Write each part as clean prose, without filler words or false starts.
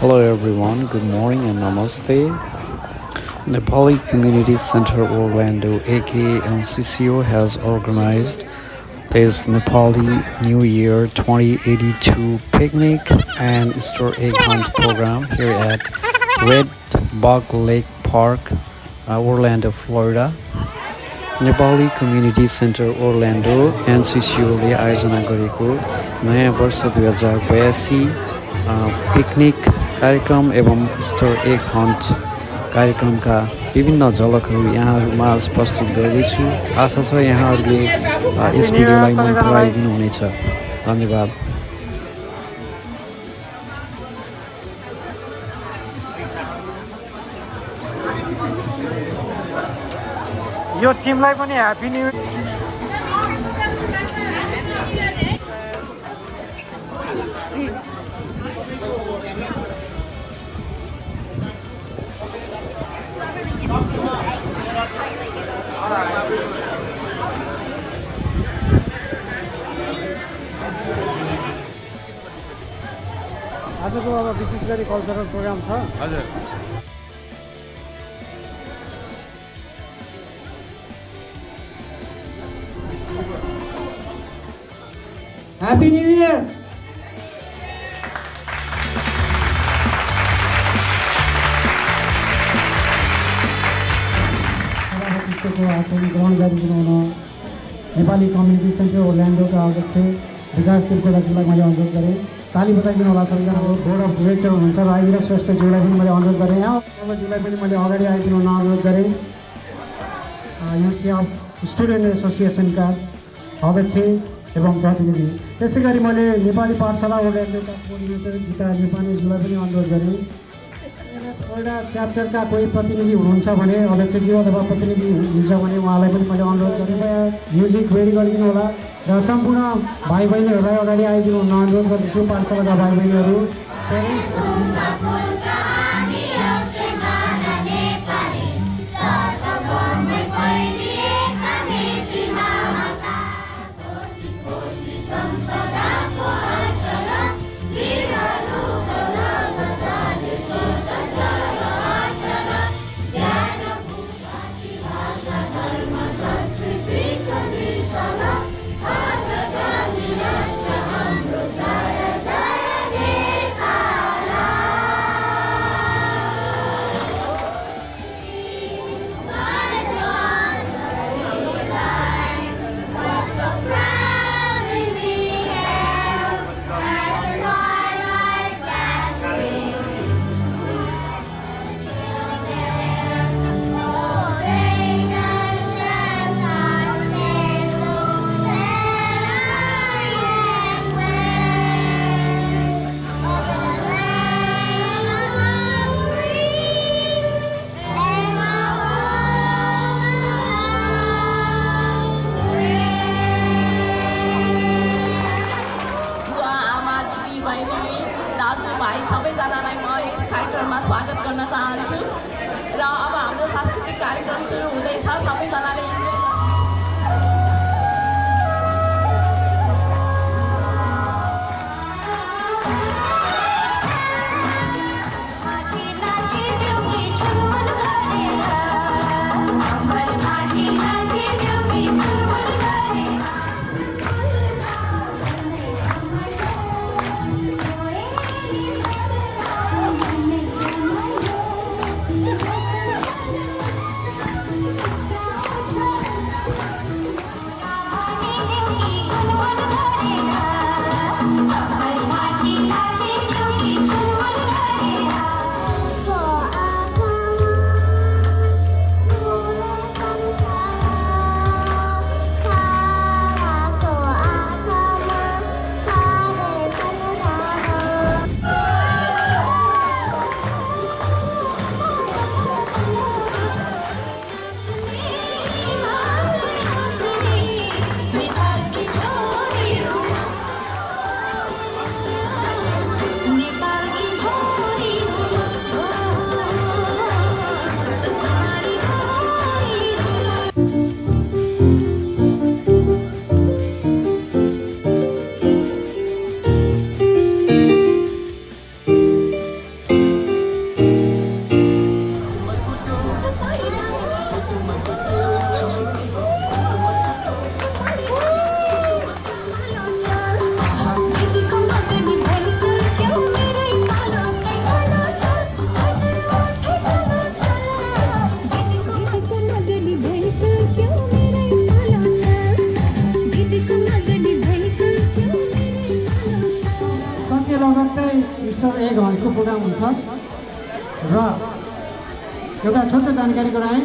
Hello everyone, good morning and namaste. Nepali Community Center Orlando aka NCCO has organized this Nepali New Year 2082 picnic and Easter egg hunt program here at Red Bug Lake Park, Orlando, Florida. Nepali community centre Orlando एनसिसिओले आयोजना गरेको नयाँ वर्ष 2082 picnic कार्यक्रम एवं Easter egg hunt कार्यक्रमका विभिन्न झलकहरू यहाँहरूमाझ प्रस्तुत गर्दैछु। आशा छ यहाँहरूले यस भिडियोलाई मन पराइदिनु हुनेछ। धन्यवाद। यो टिमलाई पनि ह्यापी न्यू आजको अब विशेष गरी कल्चरल प्रोग्राम छ। हजुर Happy New Year! पुस्तकको आसन ग्रहण गरिदिनुहुन नेपाली कम्युनिटी सेन्टर ओर्ल्यान्डोका अध्यक्ष विकास देवकोटाज्यूलाई मैले अनुरोध गरेँ। ताली बजाइदिनु होला सबैजनाको। बोर्ड अफ डिरेक्टर हुनुहुन्छ राईवीर श्रेष्ठज्यूलाई पनि मैले अनुरोध गरेँ। यहाँज्यूलाई पनि मैले अगाडि आइदिनु हुन अनुरोध गरेँ। युनिभर्सिटी अफ स्टुडेन्ट एसोसिएसनका अध्यक्ष एवं प्रतिनिधि। त्यसै गरी मैले नेपाली पाठशाला ओर्ल्यान्डोका कोअर्डिनेटर गीता नेपालीज्यूलाई पनि अनुरोध गरेँ। एउटा च्याप्टरका कोही प्रतिनिधि हुनुहुन्छ भने अध्यक्षज्यू अथवा प्रतिनिधि हुन्छ भने उहाँलाई पनि मैले अनुरोध गरेँ। म्युजिक रेडी गरिदिनु होला र सम्पूर्ण भाइ बहिनीहरूलाई अगाडि आइदिनु हुन अनुरोध गर्दछु। पाठशालाका भाइ बहिनीहरू लगत्तै ईस्टर एग हन्टको प्रोग्राम हुन्छ र एउटा छोटो जानकारी गराएँ।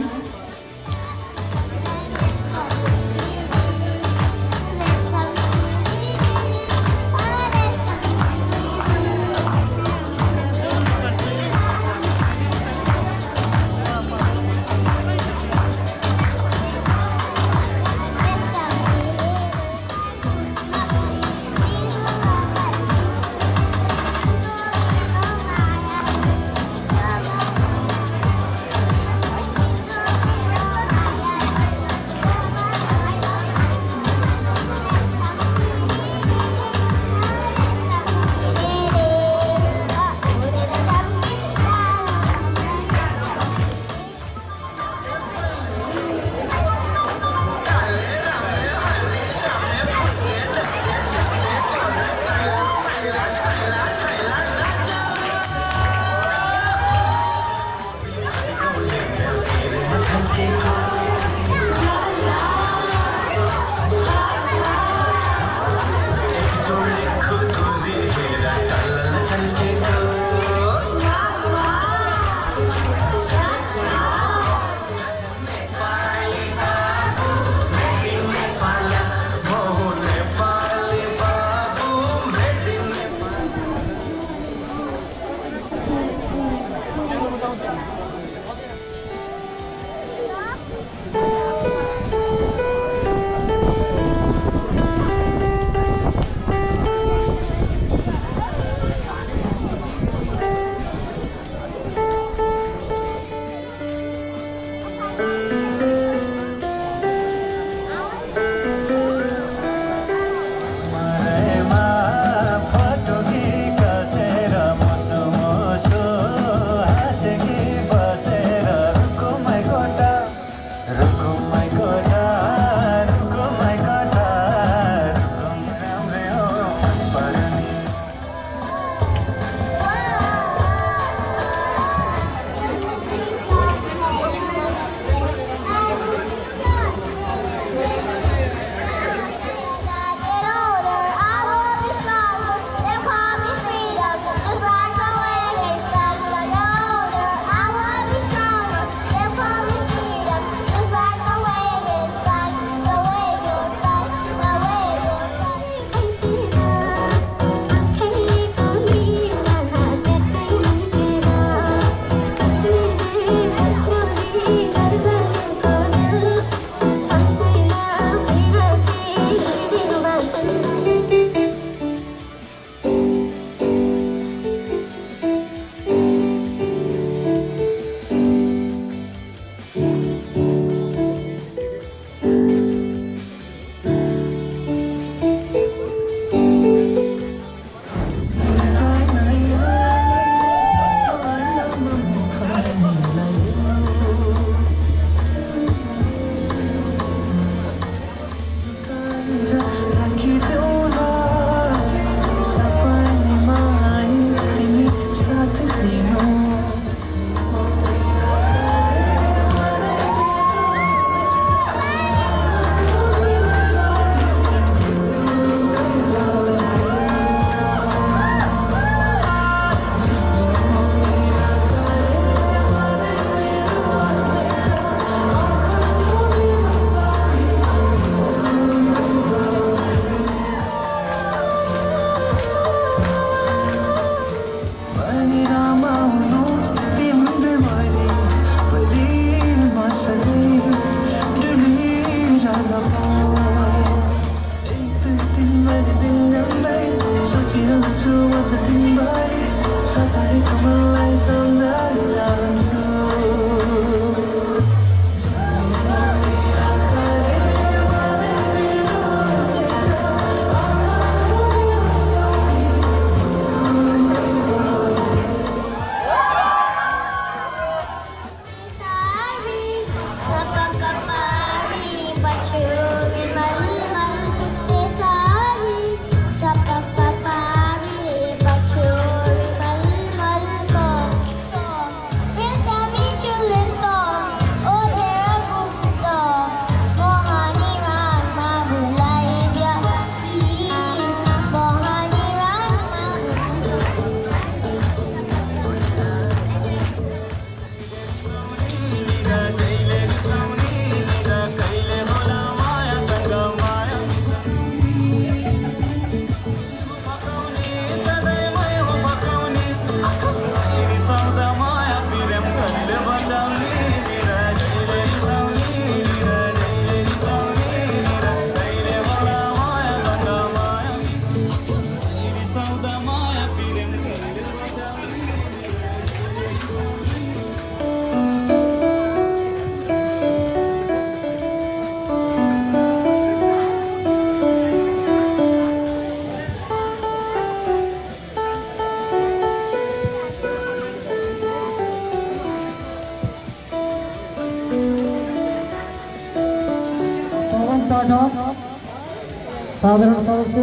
साधारण सदस्य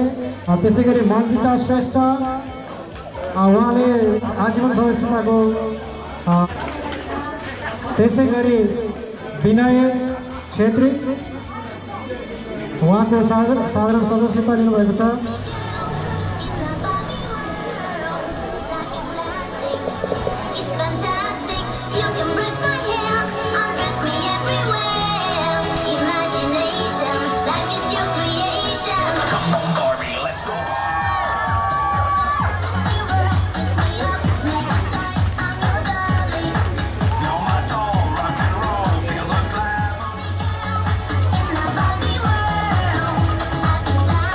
त्यसै गरी मन्जिता श्रेष्ठ उहाँले आजीवन सदस्यताको त्यसै गरी विनय छेत्री उहाँको साधारण सदस्यता लिनुभएको छ। It's fantastic. You can brush my hair, undress me everywhere. Imagination, life is your creation. Come on, Barbie, let's go. You're my doll, rock and roll, feel the glamour. In my Barbie world, I can fly.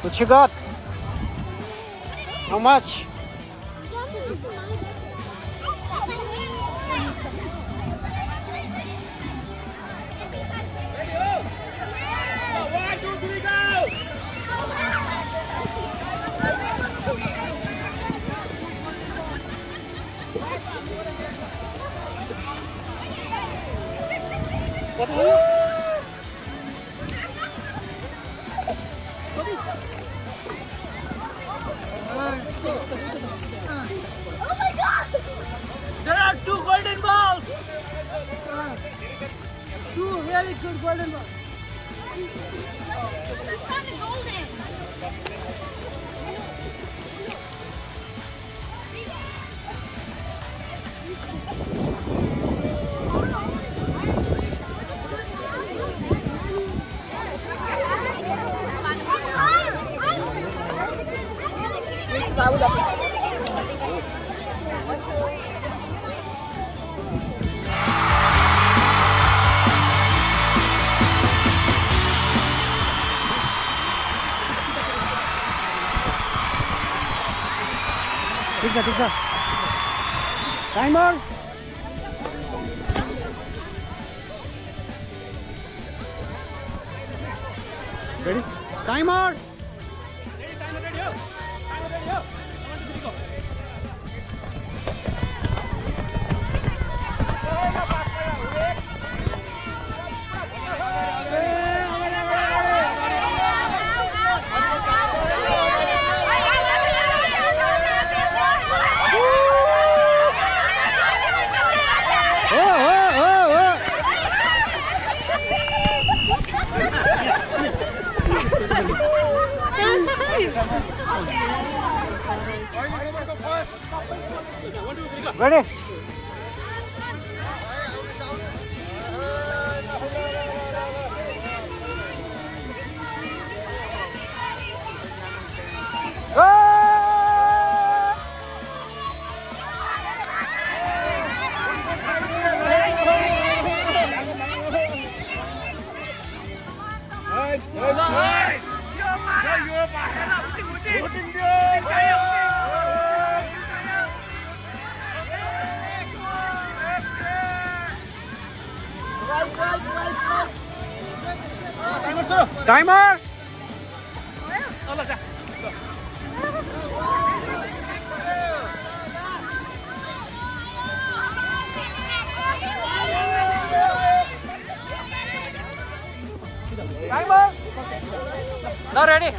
What you got? How much? Oh my god! There are 2 golden balls. 2 very good golden balls. It's kind of golden. ठीक छ timer ready timer Ready? Timer! Timer! Now ready?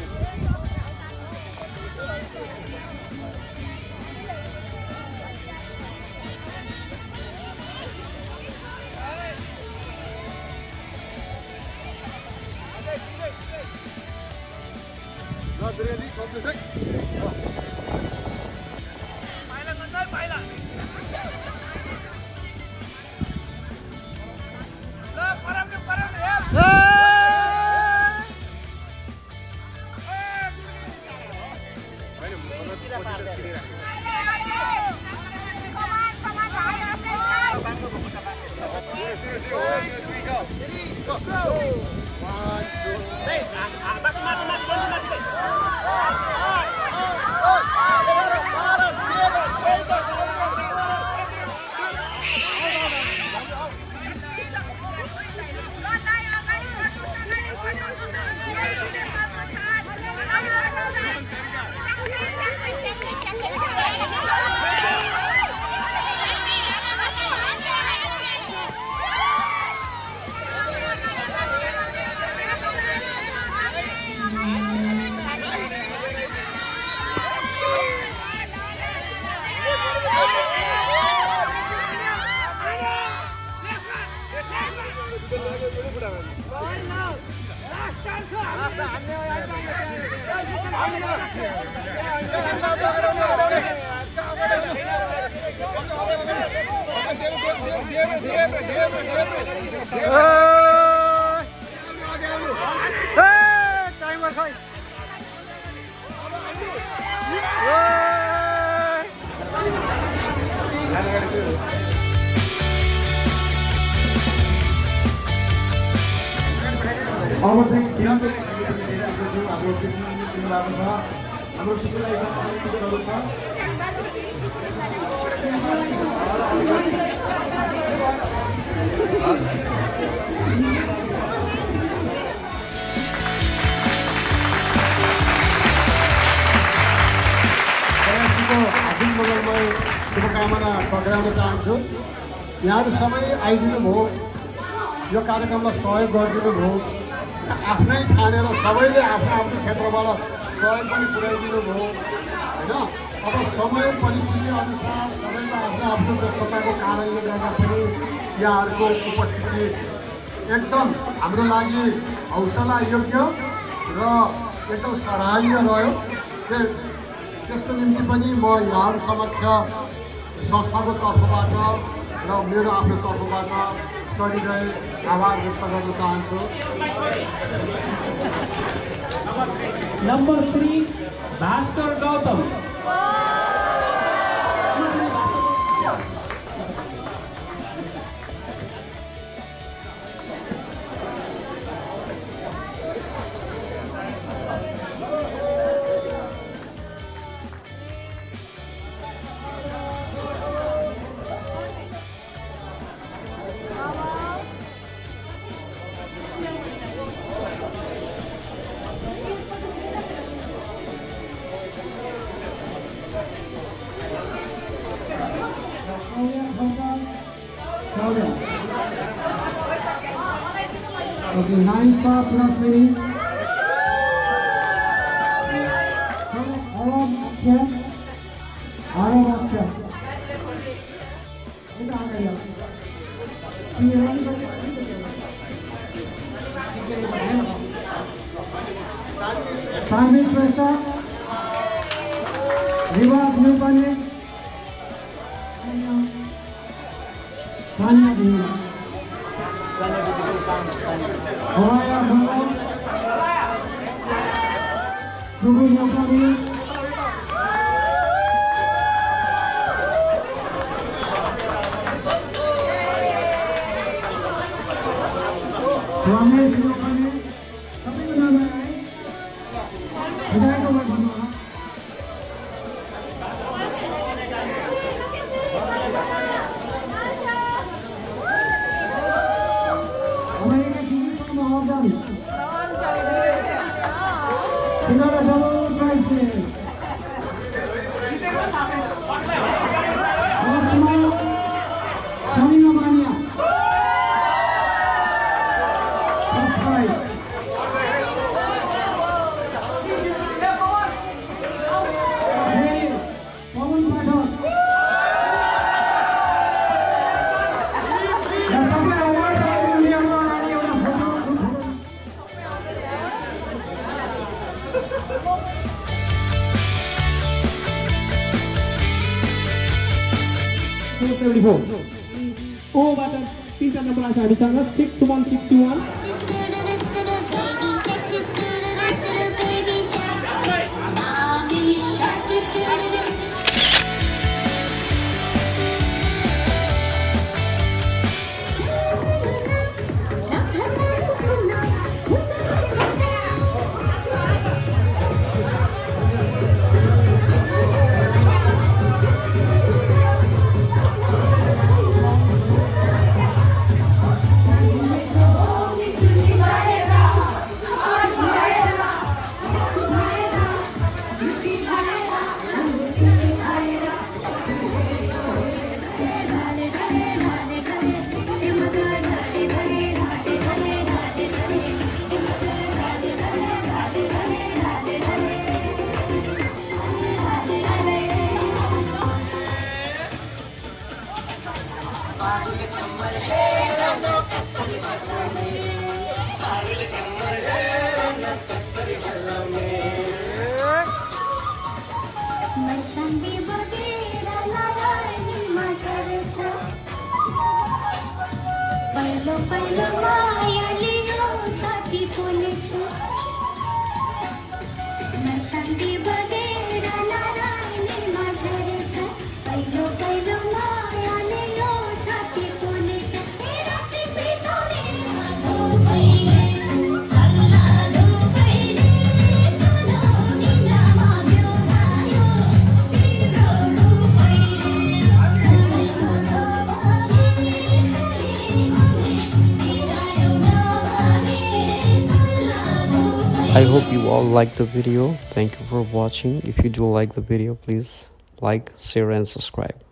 Timer fight. अब चाहिँ दिनुभएको छ हाम्रो खुसीलाई सबै टिकटहरू छ प्रयासीको हार्दिक मङ्गलमय शुभकामना टक्राउन चाहन्छु यहाँहरू सबै आइदिनु भयो यो कार्यक्रमलाई सहयोग गरिदिनु भयो आफ्नै ठानेर सबैले आफ्नो आफ्नो क्षेत्रबाट सहयोग पनि पुर्याइदिनु भयो होइन अब समय परिस्थिति अनुसार सबैले आफ्नो आफ्नो व्यस्तताको कारणले गर्दाखेरि यहाँहरूको उपस्थिति एकदम हाम्रो लागि हौसला योग्य र एकदम सराहनीय रह्यो त्यसको निम्ति पनि म यहाँहरू समक्ष संस्थाको तर्फबाट र मेरो आफ्नो तर्फबाट सधैँ आभार व्यक्त गर्न चाहन्छु number 3 Bhaskar Gautam Okay, 9 star plus winning. Arab Akshay. Ini ada ya. Tanvi Shrestha. Rivas Nupane. Sanya Dina. Horaya Bhavan, Subhu Mokami, Ramesh Mokami, सभी को नाम है, विधायक को मत भूलना। ओबाट तीनटा नम्बर आछ हामीसँग 6161 Baby shark, baby shark, mommy shark, मर्चांगी बगेरा नारायणी माझ्यावर छ पहिलो पहिलो मायाले छाती पोले छ मर्चांगी बगेरा नारायणी माझ्यावर छ पहिलो पहिलो मायाले छाती पोले छ राती पिसोने लो पहिले सल्ला लो पहिले सोना I hope you all like the video. Thank you for watching. If you do like the video, please like, share and subscribe.